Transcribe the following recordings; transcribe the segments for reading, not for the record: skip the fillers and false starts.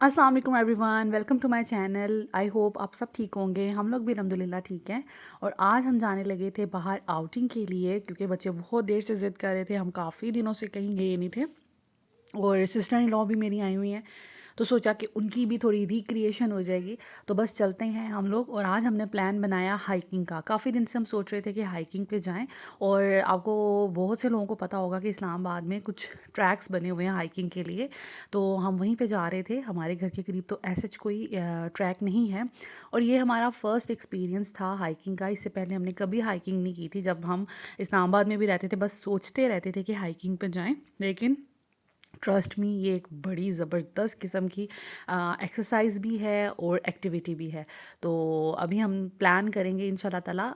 अस्सलाम वालेकुम everyone, welcome to my channel. I hope आप सब ठीक होंगे। हम लोग भी अल्हम्दुलिल्लाह ठीक हैं। और आज हम जाने लगे थे बाहर आउटिंग के लिए, क्योंकि बच्चे बहुत देर से ज़िद कर रहे थे। हम काफ़ी दिनों से कहीं गए नहीं थे और सिस्टर इन लॉ भी मेरी आई हुई हैं, तो सोचा कि उनकी भी थोड़ी रिक्रिएशन हो जाएगी। तो बस चलते हैं हम लोग। और आज हमने प्लान बनाया हाइकिंग का। काफ़ी दिन से हम सोच रहे थे कि हाइकिंग पे जाएं। और आपको बहुत से लोगों को पता होगा कि इस्लामाबाद में कुछ ट्रैक्स बने हुए हैं हाइकिंग के लिए, तो हम वहीं पे जा रहे थे। हमारे घर के करीब तो ऐसे कोई ट्रैक नहीं है। और ये हमारा फ़र्स्ट एक्सपीरियंस था हाइकिंग का। इससे पहले हमने कभी हाइकिंग नहीं की थी। जब हम इस्लामाबाद में भी रहते थे, बस सोचते रहते थे कि हाइकिंग पे जाएं, लेकिन ट्रस्ट मी ये एक बड़ी ज़बरदस्त किस्म की एक्सरसाइज भी है और एक्टिविटी भी है। तो अभी हम प्लान करेंगे इंशाल्लाह ताला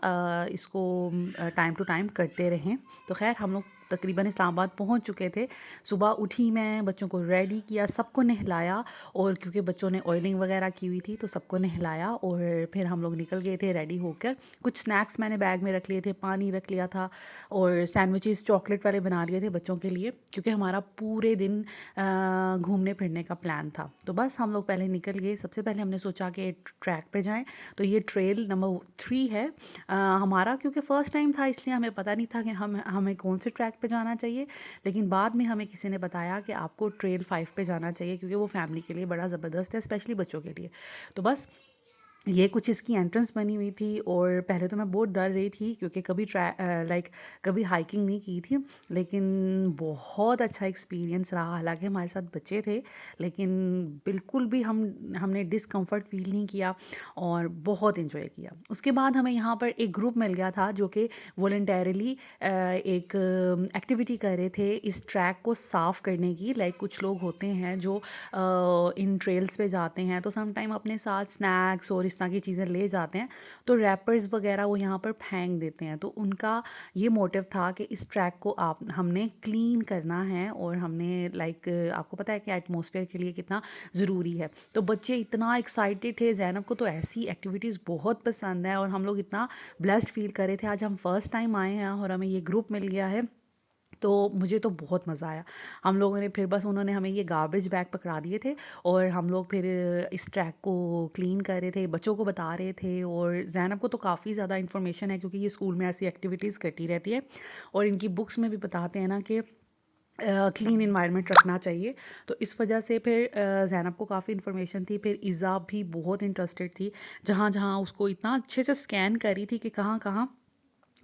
इसको टाइम टू टाइम करते रहें। तो खैर हम लोग तकरीबन इस्लामाबाद पहुंच चुके थे। सुबह उठी मैं, बच्चों को रेडी किया, सबको नहलाया। और क्योंकि बच्चों ने ऑयलिंग वगैरह की हुई थी तो सबको नहलाया और फिर हम लोग निकल गए थे रेडी होकर। कुछ स्नैक्स मैंने बैग में रख लिए थे, पानी रख लिया था और सैंडविचेस चॉकलेट वाले बना लिए थे बच्चों के लिए, क्योंकि हमारा पूरे दिन घूमने फिरने का प्लान था। तो बस हम लोग पहले निकल गए। सबसे पहले हमने सोचा कि ट्रैक पे जाएं। तो ये ट्रेल नंबर 3 है हमारा, क्योंकि फ़र्स्ट टाइम था इसलिए हमें पता नहीं था कि हमें कौन से ट्रैक पे जाना चाहिए। लेकिन बाद में हमें किसी ने बताया कि आपको ट्रेल 5 पे जाना चाहिए, क्योंकि वो फैमिली के लिए बड़ा ज़बरदस्त है, स्पेशली बच्चों के लिए। तो बस ये कुछ इसकी एंट्रेंस बनी हुई थी। और पहले तो मैं बहुत डर रही थी, क्योंकि कभी हाइकिंग नहीं की थी। लेकिन बहुत अच्छा एक्सपीरियंस रहा। हालांकि हमारे साथ बच्चे थे, लेकिन बिल्कुल भी हमने डिस्कम्फर्ट फील नहीं किया और बहुत इन्जॉय किया। उसके बाद हमें यहाँ पर एक ग्रुप मिल गया था जो कि वॉलंटरली एक एक्टिविटी कर रहे थे इस ट्रैक को साफ़ करने की। लाइक कुछ लोग होते हैं जो इन ट्रेल्स पे जाते हैं तो सम टाइम अपने साथ स्नैक्स और इस तरह की चीज़ें ले जाते हैं, तो रैपर्स वगैरह वो यहाँ पर फेंक देते हैं। तो उनका ये मोटिव था कि इस ट्रैक को आप हमने क्लीन करना है। और हमने लाइक आपको पता है कि एटमॉस्फेयर के लिए कितना ज़रूरी है। तो बच्चे इतना एक्साइटेड थे। ज़ैनब को तो ऐसी एक्टिविटीज़ बहुत पसंद है और हम लोग इतना ब्लेस्ड फील कर रहे थे। आज हम फर्स्ट टाइम आए हैं और हमें ये ग्रुप मिल गया है, तो मुझे तो बहुत मज़ा आया। हम लोगों ने फिर बस उन्होंने हमें ये गार्बेज बैग पकड़ा दिए थे और हम लोग फिर इस ट्रैक को क्लीन कर रहे थे, बच्चों को बता रहे थे। और ज़ैनब को तो काफ़ी ज़्यादा इन्फॉर्मेशन है, क्योंकि ये स्कूल में ऐसी एक्टिविटीज़ करती रहती है और इनकी बुक्स में भी बताते हैं ना कि क्लीन इन्वायरमेंट रखना चाहिए। तो इस वजह से फिर ज़ैनब को काफ़ी इन्फॉर्मेशन थी। फिर इज़ा भी बहुत इंटरेस्टेड थी, जहाँ जहाँ उसको इतना अच्छे से स्कैन करी थी कि कहाँ कहाँ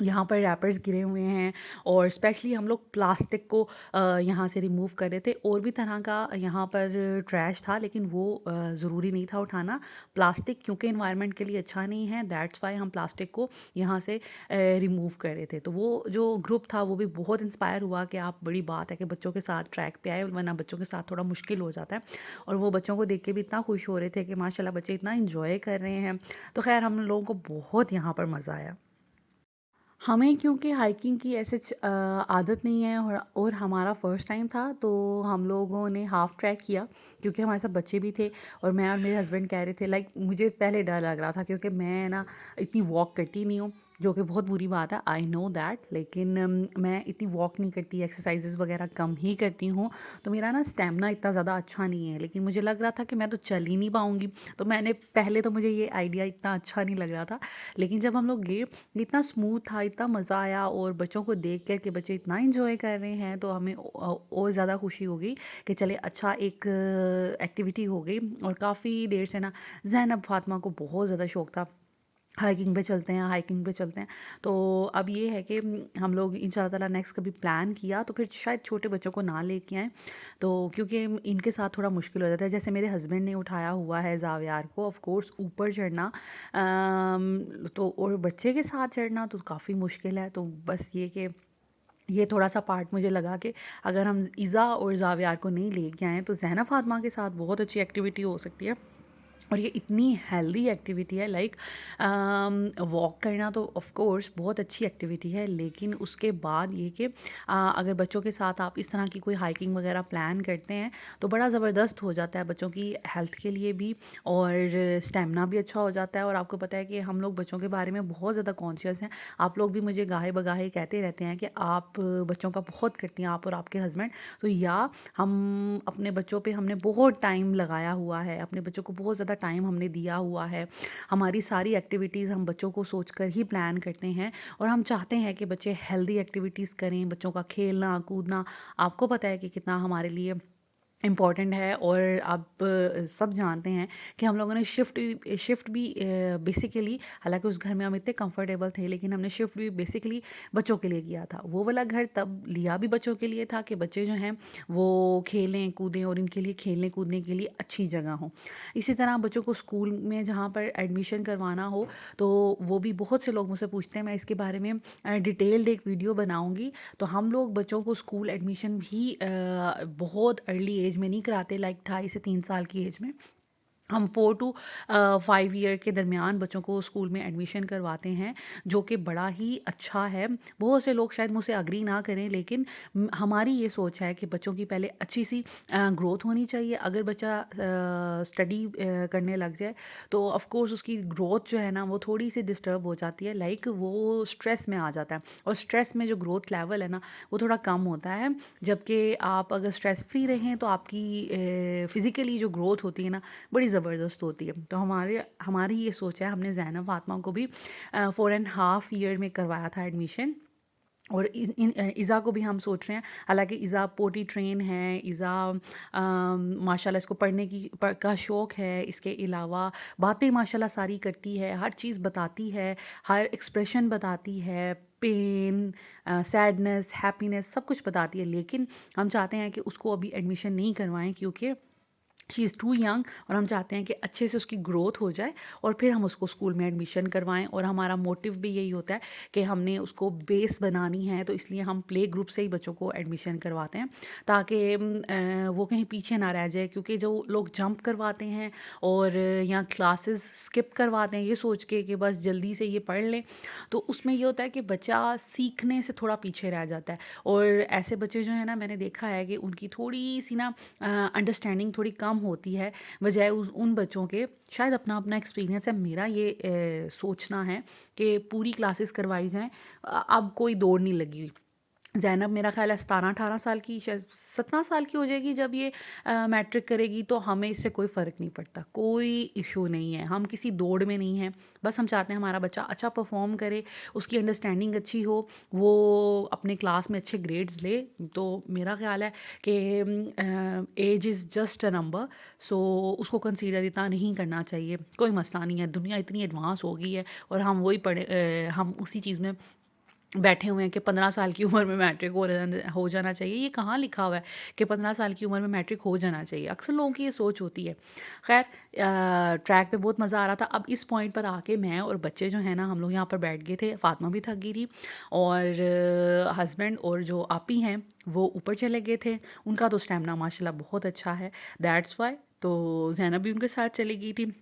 यहाँ पर रैपर्स गिरे हुए हैं। और स्पेशली हम लोग प्लास्टिक को यहाँ से रिमूव कर रहे थे। और भी तरह का यहाँ पर ट्रैश था, लेकिन वो ज़रूरी नहीं था उठाना प्लास्टिक, क्योंकि इन्वायरमेंट के लिए अच्छा नहीं है। दैट्स वाई हम प्लास्टिक को यहाँ से रिमूव कर रहे थे। तो वो जो ग्रुप था वो भी बहुत इंस्पायर हुआ कि आप, बड़ी बात है कि बच्चों के साथ ट्रैक पे आए, वरना बच्चों के साथ थोड़ा मुश्किल हो जाता है। और वो बच्चों को देख के भी इतना खुश हो रहे थे कि माशाल्लाह बच्चे इतना इंजॉय कर रहे हैं। तो खैर हम लोगों को बहुत यहाँ पर मज़ा आया। हमें क्योंकि हाइकिंग की ऐसे आदत नहीं है और हमारा फर्स्ट टाइम था, तो हम लोगों ने हाफ़ ट्रैक किया, क्योंकि हमारे साथ बच्चे भी थे। और मैं और मेरे हस्बैंड कह रहे थे, लाइक मुझे पहले डर लग रहा था, क्योंकि मैं ना इतनी वॉक करती नहीं हूँ, जो कि बहुत बुरी बात है, आई नो दैट। लेकिन मैं इतनी वॉक नहीं करती, एक्सरसाइजेज वगैरह कम ही करती हूँ। तो मेरा ना स्टेमिना इतना ज़्यादा अच्छा नहीं है। लेकिन मुझे लग रहा था कि मैं तो चल ही नहीं पाऊँगी। तो मैंने पहले तो मुझे ये आइडिया इतना अच्छा नहीं लग रहा था। लेकिन जब हम लोग गए, इतना स्मूथ था, इतना मज़ा आया। और बच्चों को देख कर के बच्चे इतना एंजॉय कर रहे हैं, तो हमें और ज़्यादा खुशी हो गई कि चले अच्छा एक एक्टिविटी हो गई। और काफ़ी देर से ना ज़ैनब फातिमा को बहुत ज़्यादा शौक था, हाइकिंग पे चलते हैं, हाइकिंग पे चलते हैं। तो अब ये है कि हम लोग इंशाल्लाह ताला नेक्स्ट कभी प्लान किया तो फिर शायद छोटे बच्चों को ना लेके आएँ, तो क्योंकि इनके साथ थोड़ा मुश्किल हो जाता है। जैसे मेरे हस्बैंड ने उठाया हुआ है ज़ावियार को, ऑफ कोर्स ऊपर चढ़ना तो और बच्चे के साथ चढ़ना तो काफ़ी मुश्किल है। तो बस ये थोड़ा-सा पार्ट मुझे लगा कि अगर हम इज़ा और ज़ावियार को नहीं लेके आएँ, तो ज़ैनब फातिमा के साथ बहुत अच्छी एक्टिविटी हो सकती है। और ये इतनी हेल्दी एक्टिविटी है, लाइक वॉक करना तो ऑफ कोर्स बहुत अच्छी एक्टिविटी है, लेकिन उसके बाद ये कि अगर बच्चों के साथ आप इस तरह की कोई हाइकिंग वगैरह प्लान करते हैं तो बड़ा ज़बरदस्त हो जाता है बच्चों की हेल्थ के लिए भी, और स्टेमिना भी अच्छा हो जाता है। और आपको पता है कि हम लोग बच्चों के बारे में बहुत ज़्यादा कॉन्शियस हैं। आप लोग भी मुझे गाहे बगाहे कहते रहते हैं कि आप बच्चों का बहुत करती हैं, आप और आपके हस्बैंड। तो या हम अपने बच्चों पे हमने बहुत टाइम लगाया हुआ है, अपने बच्चों को बहुत ज़्यादा टाइम हमने दिया हुआ है। हमारी सारी एक्टिविटीज़ हम बच्चों को सोचकर ही प्लान करते हैं, और हम चाहते हैं कि बच्चे हेल्दी एक्टिविटीज़ करें, बच्चों का खेलना कूदना आपको पता है कि कितना हमारे लिए इम्पॉर्टेंट है। और आप सब जानते हैं कि हम लोगों ने शिफ्ट भी बेसिकली, हालांकि उस घर में हम इतने कंफर्टेबल थे, लेकिन हमने शिफ्ट भी बेसिकली बच्चों के लिए किया था। वो वाला घर तब लिया भी बच्चों के लिए था कि बच्चे जो हैं वो खेलें कूदें और इनके लिए खेलने कूदने के लिए अच्छी जगह हो। इसी तरह बच्चों को स्कूल में जहाँ पर एडमिशन करवाना हो तो वो भी बहुत से लोग मुझसे पूछते हैं, मैं इसके बारे में डिटेल्ड एक वीडियो बनाऊँगी। तो हम लोग बच्चों को स्कूल एडमिशन भी बहुत अर्ली एज में नहीं कराते, लाइक 2.5 से 3 साल की एज में। हम 4 to 5 ईयर के दरमियान बच्चों को स्कूल में एडमिशन करवाते हैं, जो कि बड़ा ही अच्छा है। बहुत से लोग शायद मुझसे अग्री ना करें, लेकिन हमारी ये सोच है कि बच्चों की पहले अच्छी सी ग्रोथ होनी चाहिए। अगर बच्चा स्टडी करने लग जाए तो ऑफ कोर्स उसकी ग्रोथ जो है ना वो थोड़ी सी डिस्टर्ब हो जाती है, लाइक वो स्ट्रेस में आ जाता है, और स्ट्रेस में जो ग्रोथ लेवल है ना वो थोड़ा कम होता है। जबकि आप अगर स्ट्रेस फ्री रहें तो आपकी फ़िज़िकली जो ग्रोथ होती है ना बड़ी ज़बरदस्त होती है। तो हमारी ये सोच है, हमने ज़ैनब फ़ातिमा को भी 4.5 ईयर में करवाया था एडमिशन। और इज़ा को भी हम सोच रहे हैं, हालांकि इज़ा पोटी ट्रेन है, इज़ा माशाल्लाह इसको पढ़ने की का शौक़ है, इसके अलावा बातें माशाल्लाह सारी करती है, हर चीज़ बताती है, हर एक्सप्रेशन बताती है, पेन सैडनेस हैप्पीनेस सब कुछ बताती है। लेकिन हम चाहते हैं कि उसको अभी एडमिशन नहीं करवाएं, क्योंकि शी इज़ टू यंग, और हम चाहते हैं कि अच्छे से उसकी ग्रोथ हो जाए और फिर हम उसको स्कूल में एडमिशन करवाएं। और हमारा मोटिव भी यही होता है कि हमने उसको बेस बनानी है, तो इसलिए हम प्ले ग्रुप से ही बच्चों को एडमिशन करवाते हैं, ताकि वो कहीं पीछे ना रह जाए। क्योंकि जो लोग जंप करवाते हैं और या क्लासेस स्किप करवाते हैं ये सोच के कि बस जल्दी से ये पढ़ लें, तो उसमें ये होता है कि बच्चा सीखने से थोड़ा पीछे रह जाता है। और ऐसे बच्चे जो है ना, मैंने देखा है कि उनकी थोड़ी सी ना अंडरस्टैंडिंग थोड़ी कम होती है, बजाय उन बच्चों के। शायद अपना अपना एक्सपीरियंस है, मेरा ये सोचना है कि पूरी क्लासेस करवाई जाएं। अब कोई दौड़ नहीं लगी हुई। ज़ैनब मेरा ख़्याल है 17-18 साल की, शायद 17 साल की हो जाएगी जब ये मैट्रिक करेगी। तो हमें इससे कोई फ़र्क नहीं पड़ता, कोई इशू नहीं है, हम किसी दौड़ में नहीं हैं। बस हम चाहते हैं हमारा बच्चा अच्छा परफॉर्म करे, उसकी अंडरस्टैंडिंग अच्छी हो, वो अपने क्लास में अच्छे ग्रेड्स ले। तो मेरा ख़्याल है कि age is just a number, so उसको कंसीडर इतना नहीं करना चाहिए। कोई मसला नहीं है, दुनिया इतनी एडवांस हो गई है और हम वही हम उसी चीज़ में बैठे हुए हैं कि 15 साल की उम्र में मैट्रिक हो जाना चाहिए। ये कहाँ लिखा हुआ है कि 15 साल की उम्र में मैट्रिक हो जाना चाहिए? अक्सर लोगों की ये सोच होती है। खैर, ट्रैक पे बहुत मज़ा आ रहा था। अब इस पॉइंट पर आके मैं और बच्चे जो हैं ना, हम लोग यहाँ पर बैठ गए थे। फ़ातिमा भी थक गई थी, और हस्बैंड और जो आपी हैं वो ऊपर चले गए थे। उनका तो स्टैमिना माशाल्लाह बहुत अच्छा है, दैट्स वाई। तो ज़ैनब भी उनके साथ चली गई थी।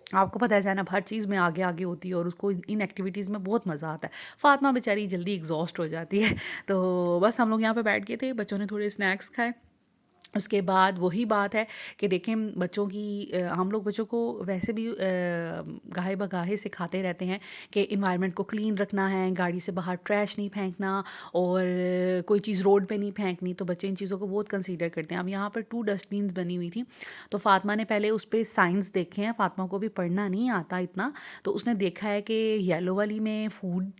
आपको पता है ज़ैनब हर चीज़ में आगे आगे होती है और उसको इन एक्टिविटीज़ में बहुत मज़ा आता है। फ़ातिमा बेचारी जल्दी एग्ज़ॉस्ट हो जाती है। तो बस हम लोग यहाँ पे बैठ गए थे, बच्चों ने थोड़े स्नैक्स खाए। उसके बाद वही बात है कि देखें बच्चों की हम लोग बच्चों को वैसे भी गाहे बगाहे सिखाते रहते हैं कि इन्वायरमेंट को क्लीन रखना है, गाड़ी से बाहर ट्रैश नहीं फेंकना, और कोई चीज़ रोड पे नहीं फेंकनी। तो बच्चे इन चीज़ों को बहुत कंसीडर करते हैं। अब यहाँ पर 2 डस्टबिन्स बनी हुई थी, तो फ़ातिमा ने पहले उस पे साइंस देखे हैं। फ़ातिमा को भी पढ़ना नहीं आता इतना, तो उसने देखा है कि येलो वाली में फूड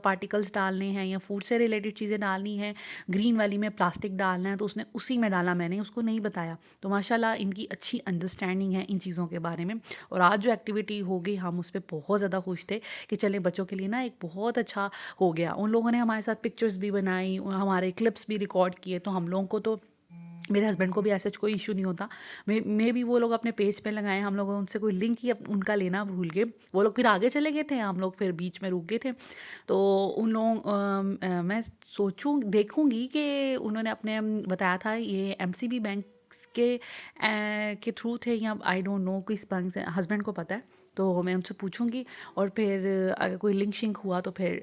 पार्टिकल्स डालने हैं या फूड से रिलेटेड चीज़ें डालनी है, ग्रीन वाली में प्लास्टिक डालना है, तो उसने उसी में डाला, मैंने उसको नहीं बताया। तो माशाल्लाह इनकी अच्छी अंडरस्टैंडिंग है इन चीज़ों के बारे में। और आज जो एक्टिविटी हो गई हम उस पे बहुत ज़्यादा खुश थे कि चलें बच्चों के लिए ना एक बहुत अच्छा हो गया। उन लोगों ने हमारे साथ पिक्चर्स भी बनाई, हमारे क्लिप्स भी रिकॉर्ड किए। तो हम लोगों को तो, मेरे हस्बैंड को भी ऐसा कोई इशू नहीं होता। मैं भी वो लोग अपने पेज पे लगाए, हम लोग उनसे कोई लिंक ही उनका लेना भूल गए। वो लोग फिर आगे चले गए थे, हम लोग फिर बीच में रुक गए थे। तो उन लोगों मैं देखूंगी कि उन्होंने अपने बताया था ये एमसीबी बैंक के थ्रू थे या आई डोंट नो, किस बैंक से, हस्बैंड को पता है। तो मैं उनसे पूछूंगी और फिर अगर कोई लिंक शिंक हुआ तो फिर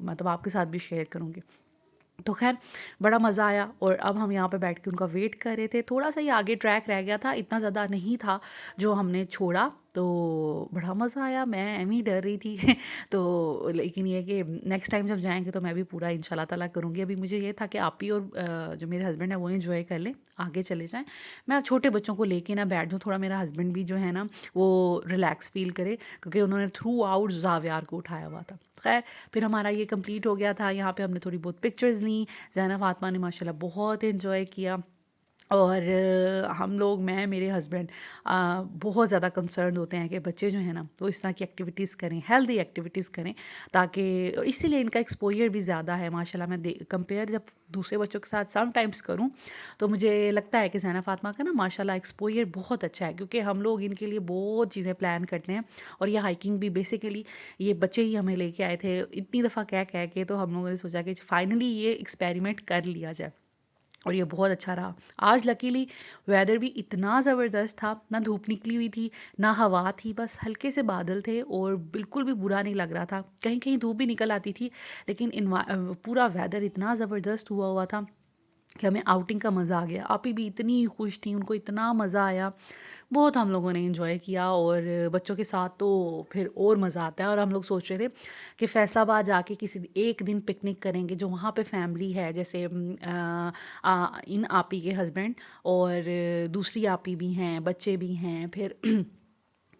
मतलब आपके साथ भी शेयर करूँगी। तो ख़ैर बड़ा मज़ा आया और अब हम यहाँ पे बैठ के उनका वेट कर रहे थे। थोड़ा-सा ही आगे ट्रैक रह गया था, इतना ज़्यादा नहीं था जो हमने छोड़ा, तो बड़ा मज़ा आया। मैं एवें ही डर रही थी तो लेकिन ये है कि नेक्स्ट टाइम जब जाएँगे तो मैं भी पूरा इंशाल्लाह ताला करूँगी। अभी मुझे ये था कि आप ही और जो मेरे हस्बैंड हैं वो एन्जॉय कर लें, आगे चले जाएँ। मैं अब छोटे बच्चों को लेके ना बैठ जाऊँ, थोड़ा मेरा हस्बैंड भी जो है ना वो रिलैक्स फ़ील करे, क्योंकि उन्होंने थ्रू आउट ज़ावियार को उठाया हुआ था। ख़ैर फिर हमारा ये कंप्लीट हो गया था। यहाँ पे हमने थोड़ी बहुत पिक्चर्स लीं। ज़ैनब फ़ातिमा ने माशाल्लाह बहुत एन्जॉय किया और हम लोग, मैं, मेरे हस्बैंड बहुत ज़्यादा कंसर्न होते हैं कि बच्चे जो हैं ना वो इस तरह की एक्टिविटीज़ करें, हेल्दी एक्टिविटीज़ करें, ताकि इसीलिए इनका एक्सपोजर भी ज़्यादा है माशाल्लाह। मैं कंपेयर जब दूसरे बच्चों के साथ सम टाइम्स करूं तो मुझे लगता है कि ज़ैनब फ़ातिमा का ना माशाल्लाह एक्सपोजर बहुत अच्छा है, क्योंकि हम लोग इनके लिए बहुत चीज़ें प्लान करते हैं। और ये हाइकिंग भी बेसिकली ये बच्चे ही हमें लेके आए थे इतनी दफ़ा कह कह के, तो हम लोगों ने सोचा कि फाइनली ये एक्सपेरिमेंट कर लिया जाए और ये बहुत अच्छा रहा। आज लकीली वेदर भी इतना ज़बरदस्त था, ना धूप निकली हुई थी, ना हवा थी, बस हल्के से बादल थे और बिल्कुल भी बुरा नहीं लग रहा था। कहीं-कहीं धूप भी निकल आती थी, लेकिन पूरा वेदर इतना ज़बरदस्त हुआ हुआ था कि हमें आउटिंग का मज़ा आ गया। आपी भी इतनी खुश थी, उनको इतना मज़ा आया। बहुत हम लोगों ने एंजॉय किया और बच्चों के साथ तो फिर और मज़ा आता है। और हम लोग सोच रहे थे कि फैसलाबाद जाके किसी एक दिन पिकनिक करेंगे, जो वहाँ पे फैमिली है, जैसे इन आपी के हस्बैंड और दूसरी आपी भी हैं, बच्चे भी हैं, फिर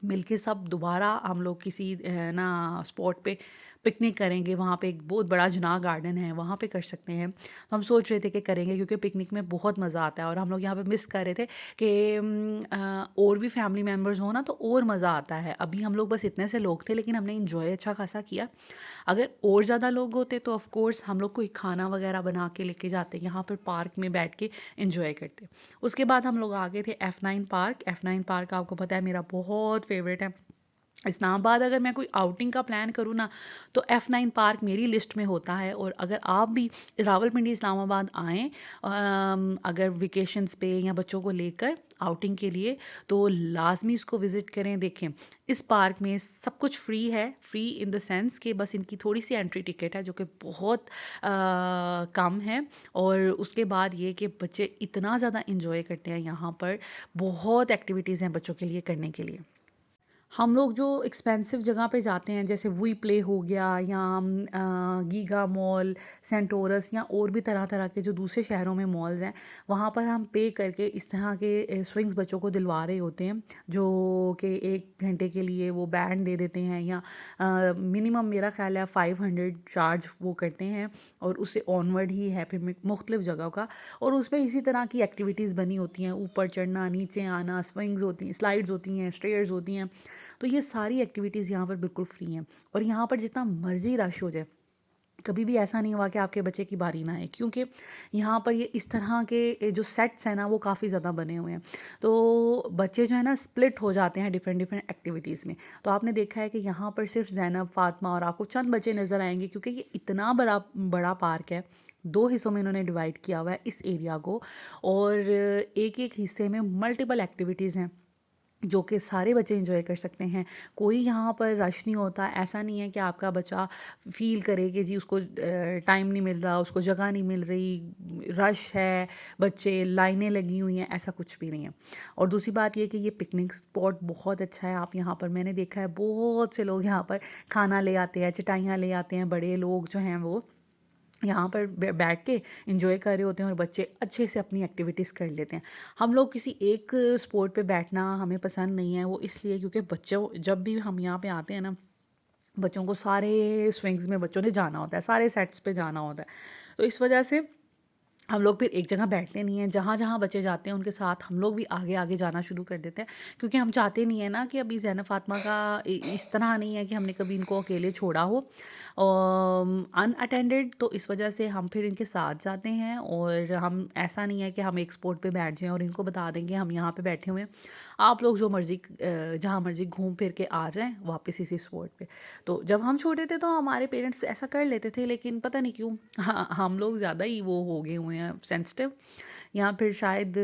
मिलके सब दोबारा हम लोग किसी ना स्पॉट पे पिकनिक करेंगे। वहाँ पे एक बहुत बड़ा जुनाह गार्डन है, वहाँ पे कर सकते हैं। तो हम सोच रहे थे कि करेंगे, क्योंकि पिकनिक में बहुत मज़ा आता है और हम लोग यहाँ पे मिस कर रहे थे कि और भी फैमिली मेम्बर्स हो ना तो और मज़ा आता है। अभी हम लोग बस इतने से लोग थे, लेकिन हमने इंजॉय अच्छा खासा किया। अगर और ज़्यादा लोग होते तो ऑफ़ कोर्स हम लोग कोई खाना वगैरह बना के लेके जाते, यहाँ पर पार्क में बैठ के इंजॉय करते। उसके बाद हम लोग आ गए थे F9 पार्क। F9 पार्क आपको पता है मेरा बहुत फेवरेट है। इस्लामाबाद अगर मैं कोई आउटिंग का प्लान करूँ ना तो F9 पार्क मेरी लिस्ट में होता है। और अगर आप भी रावलपिंडी इस्लामाबाद आएँ अगर वेकेशंस पे या बच्चों को लेकर आउटिंग के लिए, तो लाज़मी इसको विज़िट करें। देखें, इस पार्क में सब कुछ फ्री है, फ्री इन द सेंस कि बस इनकी थोड़ी-सी एंट्री टिकट है जो कि बहुत कम है। और उसके बाद ये कि बच्चे इतना ज़्यादा एन्जॉय करते हैं यहाँ पर, बहुत एक्टिविटीज़ हैं बच्चों के लिए करने के लिए। हम लोग जो एक्सपेंसिव जगह पे जाते हैं, जैसे वुई प्ले हो गया या गीगा मॉल, सेंटोरस या और भी तरह-तरह के जो दूसरे शहरों में मॉल्स हैं, वहाँ पर हम पे करके इस तरह के स्विंग्स बच्चों को दिलवा रहे होते हैं, जो कि 1 घंटे के लिए वो बैंड दे देते हैं या मिनिमम मेरा ख़्याल है 500 चार्ज वो करते हैं और उससे ऑनवर्ड ही है फिर मुख्तलिफ़ जगहों का। और उसमें इसी तरह की एक्टिविटीज़ बनी होती हैं, ऊपर चढ़ना, नीचे आना, स्विंग्स होती हैं, स्लाइड्स होती हैं, स्टेयर्स होती हैं। तो ये सारी एक्टिविटीज़ यहाँ पर बिल्कुल फ्री हैं। और यहाँ पर जितना मर्ज़ी रश हो जाए, कभी भी ऐसा नहीं हुआ कि आपके बच्चे की बारी ना आए, क्योंकि यहाँ पर ये इस तरह के जो सेट्स हैं ना वो काफ़ी ज़्यादा बने हुए हैं। तो बच्चे जो है ना स्प्लिट हो जाते हैं डिफरेंट डिफरेंट एक्टिविटीज़ में। तो आपने देखा है कि यहाँ पर सिर्फ ज़ैनब, फ़ातिमा और आपको चंद बच्चे नज़र आएंगे, क्योंकि ये इतना बड़ा बड़ा पार्क है। 2 हिस्सों में इन्होंने डिवाइड किया हुआ है इस एरिया को। और एक-एक हिस्से में मल्टीपल एक्टिविटीज़ हैं जो कि सारे बच्चे एंजॉय कर सकते हैं। कोई यहाँ पर रश नहीं होता। ऐसा नहीं है कि आपका बच्चा फ़ील करे कि जी उसको टाइम नहीं मिल रहा, उसको जगह नहीं मिल रही, रश है, बच्चे लाइनें लगी हुई हैं, ऐसा कुछ भी नहीं है। और दूसरी बात ये कि ये पिकनिक स्पॉट बहुत अच्छा है। आप यहाँ पर, मैंने देखा है बहुत से लोग यहाँ पर खाना ले आते हैं, चटाइयाँ ले आते हैं, बड़े लोग जो हैं वो यहाँ पर बैठ के एंजॉय कर रहे होते हैं और बच्चे अच्छे से अपनी एक्टिविटीज़ कर लेते हैं। हम लोग किसी एक स्पॉट पे बैठना हमें पसंद नहीं है, वो इसलिए क्योंकि बच्चों, जब भी हम यहाँ पे आते हैं ना, बच्चों को सारे स्विंग्स में बच्चों ने जाना होता है, सारे सेट्स पे जाना होता है। तो इस वजह से हम लोग फिर एक जगह बैठते नहीं हैं, जहाँ-जहाँ बच्चे जाते हैं उनके साथ हम लोग भी आगे-आगे जाना शुरू कर देते हैं, क्योंकि हम चाहते नहीं है ना कि अभी ज़ैनब फ़ातिमा का इस तरह नहीं है कि हमने कभी इनको अकेले छोड़ा हो अनअटेंडेड। तो इस वजह से हम फिर इनके साथ जाते हैं और हम, ऐसा नहीं है कि हम एक स्पॉट पे बैठ जाएँ और इनको बता देंगे हम यहाँ पे बैठे हुए हैं। आप लोग जो मर्ज़ी जहाँ मर्ज़ी घूम फिर के आ जाएँ वापस इसी स्पॉट पे। तो जब हम छोटे थे तो हमारे पेरेंट्स ऐसा कर लेते थे, लेकिन पता नहीं क्यों हम लोग ज़्यादा ही वो हो गए हुए हैं सेंसिटिव, या फिर शायद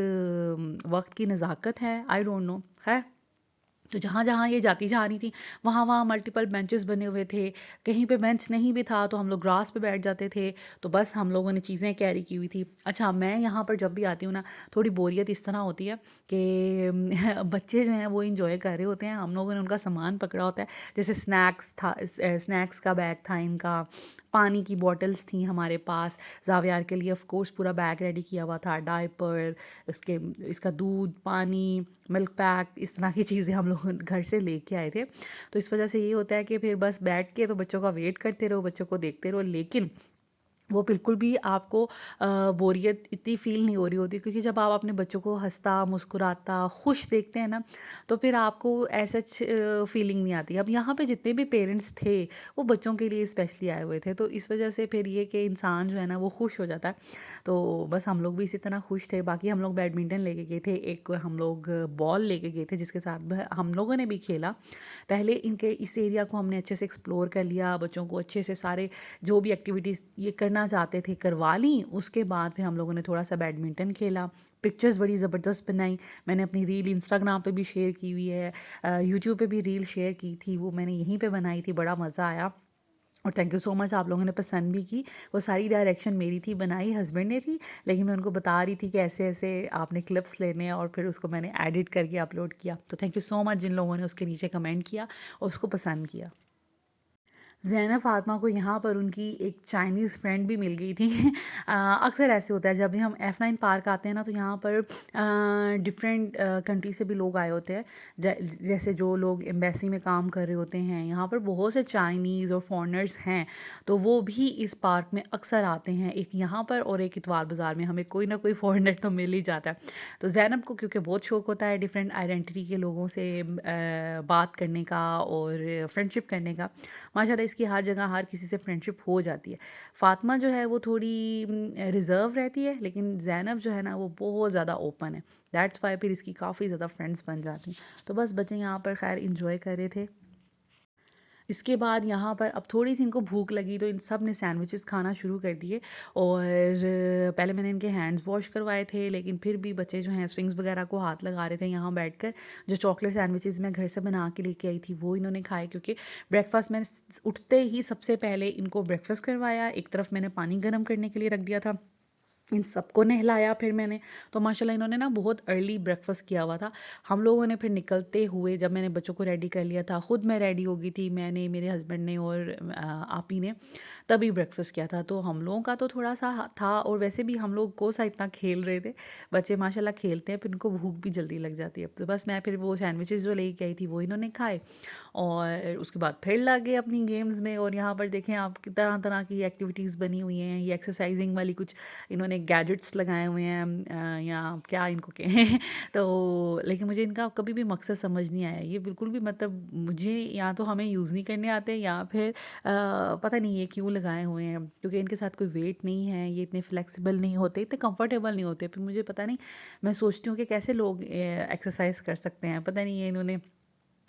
वक्त की नज़ाकत है, आई डोंट नो। खैर, तो जहाँ-जहाँ ये जाती जा रही थी, वहाँ-वहाँ मल्टीपल बेंचेस बने हुए थे। कहीं पे बेंच नहीं भी था तो हम लोग ग्रास पे बैठ जाते थे। तो बस हम लोगों ने चीज़ें कैरी की हुई थी। अच्छा, मैं यहाँ पर जब भी आती हूँ ना, थोड़ी बोरियत इस तरह होती है कि बच्चे जो हैं वो एन्जॉय कर रहे होते हैं, हम लोगों ने उनका सामान पकड़ा होता है। जैसे स्नैक्स का बैग था इनका, पानी की बॉटल्स थी हमारे पास, ज़ावियार के लिए ऑफ़ कोर्स पूरा बैग रेडी किया हुआ था, डायपर, उसके इसका दूध, पानी, मिल्क पैक, इस तरह की चीज़ें हम लोग घर से लेके आए थे। तो इस वजह से ये होता है कि फिर बस बैठ के तो बच्चों का वेट करते रहो, बच्चों को देखते रहो, लेकिन वो बिल्कुल भी आपको बोरियत इतनी फ़ील नहीं हो रही होती, क्योंकि जब आप अपने बच्चों को हँसता, मुस्कुराता, खुश देखते हैं ना, तो फिर आपको ऐसा फ़ीलिंग नहीं आती। अब यहाँ पे जितने भी पेरेंट्स थे, वो बच्चों के लिए स्पेशली आए हुए थे, तो इस वजह से फिर ये कि इंसान जो है ना वो खुश हो जाता है। तो बस हम लोग भी इसी तरह खुश थे। बाकी हम लोग बैडमिंटन लेके गए थे, एक हम लोग बॉल लेके गए थे जिसके साथ हम लोगों ने भी खेला। पहले इनके इस एरिया को हमने अच्छे से एक्सप्लोर कर लिया, बच्चों को अच्छे से सारे जो भी एक्टिविटीज़ ये करना चाहते थे करवा ली। उसके बाद फिर हम लोगों ने थोड़ा-सा बैडमिंटन खेला, पिक्चर्स बड़ी ज़बरदस्त बनाई। मैंने अपनी रील इंस्टाग्राम पे भी शेयर की हुई है, यूट्यूब पे भी रील शेयर की थी, वो मैंने यहीं पे बनाई थी, बड़ा मज़ा आया। और थैंक यू सो मच, आप लोगों ने पसंद भी की। वो सारी डायरेक्शन मेरी थी, बनाई हस्बैंड ने थी, लेकिन मैं उनको बता रही थी कि ऐसे-ऐसे आपने क्लिप्स लेने हैं, और फिर उसको मैंने एडिट करके अपलोड किया। तो थैंक यू सो मच जिन लोगों ने उसके नीचे कमेंट किया और उसको पसंद किया। ज़ैनब फ़ातिमा को यहाँ पर उनकी एक चाइनीज़ फ्रेंड भी मिल गई थी। अक्सर ऐसे होता है जब भी हम F9 पार्क आते हैं ना, तो यहाँ पर डिफरेंट कंट्री से भी लोग आए होते हैं। जैसे जो लोग एम्बेसी में काम कर रहे होते हैं, यहाँ पर बहुत से चाइनीज़ और फॉरेनर्स हैं, तो वो भी इस पार्क में अक्सर आते हैं। एक यहाँ पर और एक इतवार बाज़ार में हमें कोई ना कोई फॉरेनर तो मिल ही जाता है। तो ज़ैनब को क्योंकि बहुत शौक होता है डिफरेंट आइडेंटिटी के लोगों से बात करने का और फ्रेंडशिप करने का, माशाल्लाह इसकी हर जगह हर किसी से फ्रेंडशिप हो जाती है। फ़ातिमा जो है वो थोड़ी रिज़र्व रहती है, लेकिन ज़ैनब जो है ना वो बहुत ज़्यादा ओपन है। दैट्स वाई फिर इसकी काफ़ी ज़्यादा फ्रेंड्स बन जाती हैं। तो बस बच्चे यहाँ पर खैर इंजॉय कर रहे थे। इसके बाद यहाँ पर अब थोड़ी-सी इनको भूख लगी, तो इन सब ने सैंडविचेस खाना शुरू कर दिए, और पहले मैंने इनके हैंड्स वॉश करवाए थे, लेकिन फिर भी बच्चे जो हैं स्विंग्स वगैरह को हाथ लगा रहे थे यहाँ बैठकर। जो चॉकलेट सैंडविचेस मैं घर से बना के लेके आई थी वो इन्होंने खाए, क्योंकि ब्रेकफ़ास्ट मैंने उठते ही सबसे पहले इनको ब्रेकफ़ास्ट करवाया। एक तरफ मैंने पानी गर्म करने के लिए रख दिया था, इन सबको नहलाया फिर मैंने। तो माशाल्लाह इन्होंने ना बहुत अर्ली ब्रेकफ़ास्ट किया हुआ था। हम लोगों ने फिर निकलते हुए जब मैंने बच्चों को रेडी कर लिया था, ख़ुद मैं रेडी हो गई थी, मैंने, मेरे हस्बैंड ने और आपी ने तभी ब्रेकफ़ास्ट किया था। तो हम लोगों का तो थोड़ा-सा था, और वैसे भी हम लोग कौन-सा इतना खेल रहे थे। बच्चे माशाल्लाह खेलते हैं, फिर उनको भूख भी जल्दी लग जाती है। तो बस मैं फिर वो सैंडविचेज़ जो लेके आई थी वो इन्होंने खाए, और उसके बाद फिर लग गए अपनी गेम्स में। और यहाँ पर देखें आप कि तरह-तरह की एक्टिविटीज़ बनी हुई हैं। ये एक्सरसाइज़िंग वाली कुछ इन्होंने गैजेट्स लगाए हुए हैं, या क्या इनको कहें। तो लेकिन मुझे इनका कभी भी मकसद समझ नहीं आया। ये बिल्कुल भी, मतलब मुझे या तो हमें यूज़ नहीं करने आते, या फिर पता नहीं ये क्यों लगाए हुए हैं, क्योंकि इनके साथ कोई वेट नहीं है, ये इतने फ्लेक्सिबल नहीं होते, इतने कंफर्टेबल नहीं होते। फिर मुझे पता नहीं, मैं सोचती हूँ कि कैसे लोग एक्सरसाइज कर सकते हैं, पता नहीं ये इन्होंने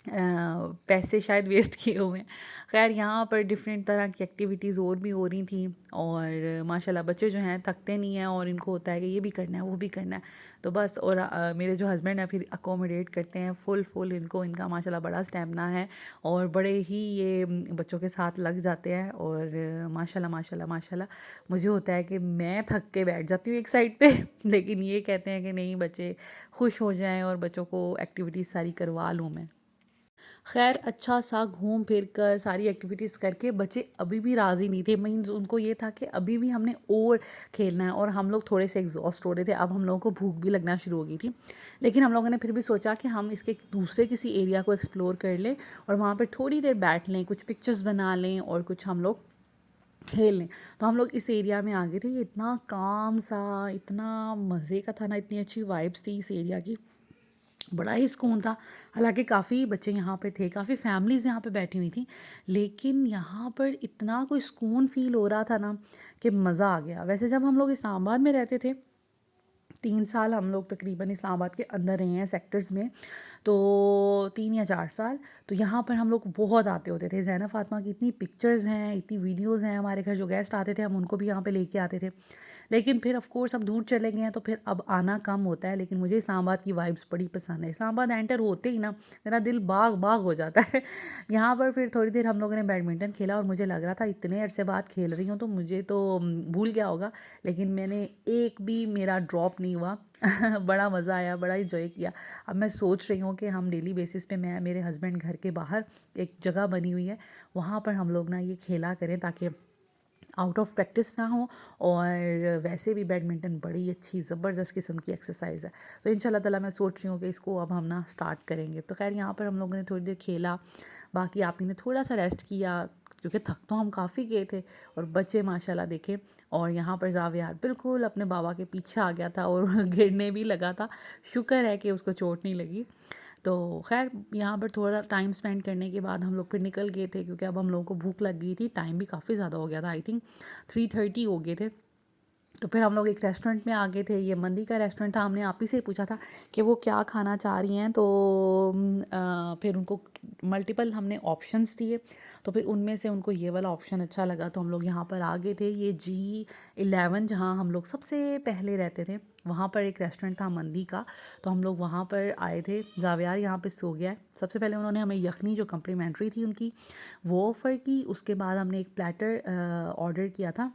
पैसे शायद वेस्ट किए हुए हैं। ख़ैर यहाँ पर डिफरेंट तरह की एक्टिविटीज़ और भी हो रही थी, और माशाल्लाह बच्चे जो हैं थकते नहीं हैं, और इनको होता है कि ये भी करना है, वो भी करना है। तो बस, और मेरे जो हस्बैंड हैं फिर अकोमोडेट करते हैं फुल इनको, इनका माशाल्लाह बड़ा स्टैमिना है, और बड़े ही ये बच्चों के साथ लग जाते हैं। और माशाल्लाह माशाल्लाह माशाल्लाह मुझे होता है कि मैं थक के बैठ जाती हूँ एक साइड पे लेकिन ये कहते हैं कि नहीं, बच्चे खुश हो जाएँ और बच्चों को एक्टिविटीज़ सारी करवा लूँ मैं। ख़ैर अच्छा सा घूम फिर कर सारी एक्टिविटीज़ करके बच्चे अभी भी राज़ी नहीं थे। मीन्स उनको ये था कि अभी भी हमने और खेलना है, और हम लोग थोड़े से एग्ज़ॉस्ट हो रहे थे। अब हम लोगों को भूख भी लगना शुरू हो गई थी। लेकिन हम लोगों ने फिर भी सोचा कि हम इसके दूसरे किसी एरिया को एक्सप्लोर कर लें, और वहाँ पर थोड़ी देर बैठ लें, कुछ पिक्चर्स बना लें, और कुछ हम लोग खेल लें। तो हम लोग इस एरिया में आ गए थे। ये इतना काम सा, इतना मज़े का था ना, इतनी अच्छी वाइब्स थी इस एरिया की, बड़ा ही सुकून था। हालाँकि काफ़ी बच्चे यहाँ पे थे, काफ़ी फैमिलीज़ यहाँ पे बैठी हुई थी, लेकिन यहाँ पर इतना कोई सुकून फ़ील हो रहा था ना कि मज़ा आ गया। वैसे जब हम लोग इस्लामाबाद में रहते थे, 3 साल हम लोग तकरीबन इस्लामाबाद के अंदर रहे हैं सेक्टर्स में, तो 3 या 4 साल, तो यहाँ पर हम लोग बहुत आते होते थे। ज़ैनब फ़ातिमा की इतनी पिक्चर्स हैं, इतनी वीडियोज़ हैं, हमारे घर जो गेस्ट आते थे हम उनको भी यहाँ पे लेके आते थे। लेकिन फिर ऑफ कोर्स अब दूर चले गए हैं तो फिर अब आना कम होता है, लेकिन मुझे इस्लामाबाद की वाइब्स बड़ी पसंद है। इस्लामाबाद एंटर होते ही ना मेरा दिल बाग बाग हो जाता है। यहाँ पर फिर थोड़ी देर हम लोगों ने बैडमिंटन खेला और मुझे लग रहा था इतने अरसे बाद खेल रही हूँ तो मुझे तो भूल गया होगा, लेकिन मैंने एक भी मेरा ड्रॉप नहीं हुआ। बड़ा मज़ा आया, बड़ा इंजॉय किया। अब मैं सोच रही हूँ कि हम डेली बेसिस पे, मैं मेरे हस्बैंड, घर के बाहर एक जगह बनी हुई है वहाँ पर हम लोग ना ये खेला करें, ताकि आउट ऑफ प्रैक्टिस ना हो, और वैसे भी बैडमिंटन बड़ी अच्छी ज़बरदस्त किस्म की एक्सरसाइज है। तो इंशाल्लाह ताला मैं सोच रही हूँ कि इसको अब हम ना स्टार्ट करेंगे। तो खैर यहाँ पर हम लोगों ने थोड़ी देर खेला, बाकी आप ही ने थोड़ा सा रेस्ट किया क्योंकि थक तो हम काफ़ी गए थे, और बच्चे माशाल्लाह देखे। और यहाँ पर जावियार बिल्कुल अपने बाबा के पीछे आ गया था और गिरने भी लगा था, शुक्र है कि उसको चोट नहीं लगी। तो ख़ैर यहाँ पर थोड़ा टाइम स्पेंड करने के बाद हम लोग फिर निकल गए थे, क्योंकि अब हम लोगों को भूख लग गई थी, टाइम भी काफ़ी ज़्यादा हो गया था, आई थिंक 3:30 हो गए थे। तो फिर हम लोग एक रेस्टोरेंट में आ गए थे, ये मंदी का रेस्टोरेंट था। हमने आप ही से पूछा था कि वो क्या खाना चाह रही हैं, तो फिर उनको मल्टीपल हमने ऑप्शंस दिए, तो फिर उनमें से उनको ये वाला ऑप्शन अच्छा लगा, तो हम लोग यहाँ पर आ गए थे। ये G11 जहाँ हम लोग सबसे पहले रहते थे, वहाँ पर एक रेस्टोरेंट था मंदी का, तो हम लोग वहाँ पर आए थे। जावियार यहाँ पे सो गया है। सबसे पहले उन्होंने हमें यखनी जो कम्प्लीमेंट्री थी उनकी वो ऑफ़र की, उसके बाद हमने एक प्लेटर ऑर्डर किया था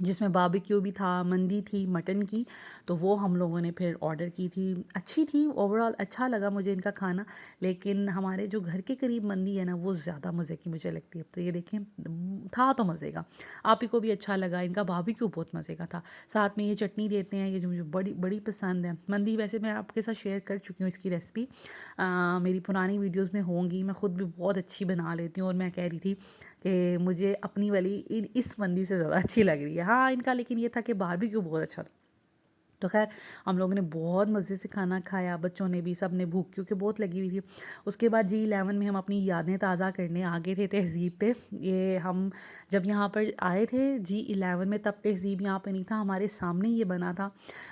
जिसमें बारबेक्यू भी था, मंदी थी मटन की, तो वो हम लोगों ने फिर ऑर्डर की थी। अच्छी थी, ओवरऑल अच्छा लगा मुझे इनका खाना, लेकिन हमारे जो घर के करीब मंदी है ना वो ज़्यादा मज़े की मुझे लगती है। तो ये देखें, था तो मज़े का, आप ही को भी अच्छा लगा। इनका बारबेक्यू बहुत मज़े का था, साथ में ये चटनी देते हैं, ये जो मुझे बड़ी बड़ी पसंद है। मंदी वैसे मैं आपके साथ शेयर कर चुकी हूँ इसकी रेसिपी, मेरी पुरानी वीडियोज़ में होंगी। मैं ख़ुद भी बहुत अच्छी बना लेती हूँ, और मैं कह रही थी कि मुझे अपनी वाली इस मंदी से ज़्यादा अच्छी लग रही है। हाँ, इनका लेकिन ये था कि बारबेक्यू बहुत अच्छा था। तो खैर हम लोगों ने बहुत मज़े से खाना खाया, बच्चों ने भी, सब ने, भूख क्योंकि बहुत लगी हुई थी। उसके बाद G11 में हम अपनी यादें ताज़ा करने आ गए थे तहज़ीब पे। ये हम जब यहाँ पर आए थे G11 में, तब तहज़ीब यहाँ पे नहीं था, हमारे सामने ये बना था।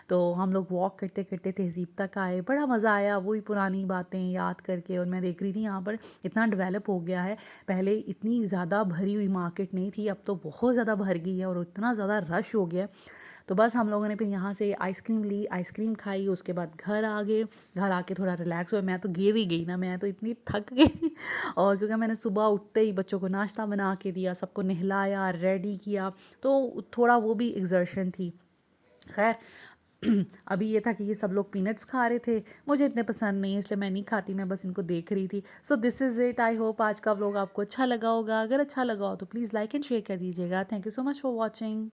तो हम लोग वॉक करते करते तहज़ीब तक आए, बड़ा मज़ा आया वही पुरानी बातें याद करके। और मैं देख रही थी यहाँ पर इतना डेवलप हो गया है, पहले इतनी ज़्यादा भरी हुई मार्केट नहीं थी, अब तो बहुत ज़्यादा भर गई है और इतना ज़्यादा रश हो गया है। तो बस हम लोगों ने फिर यहाँ से आइसक्रीम ली, आइसक्रीम खाई, उसके बाद घर आ गए। घर आके थोड़ा रिलैक्स हुआ। मैं तो गिर ही गई ना, मैं तो इतनी थक गई। और क्योंकि मैंने सुबह उठते ही बच्चों को नाश्ता बना के दिया, सबको नहलाया, रेडी किया, तो थोड़ा वो भी एक्सर्शन थी। खैर अभी ये था कि ये सब लोग पीनट्स खा रहे थे, मुझे इतने पसंद नहीं है इसलिए मैं नहीं खाती, मैं बस इनको देख रही थी। So this is it. I hope आज का व्लॉग आपको अच्छा लगा होगा। अगर अच्छा लगा हो तो प्लीज़ लाइक एंड शेयर कर दीजिएगा। Thank you so much for watching.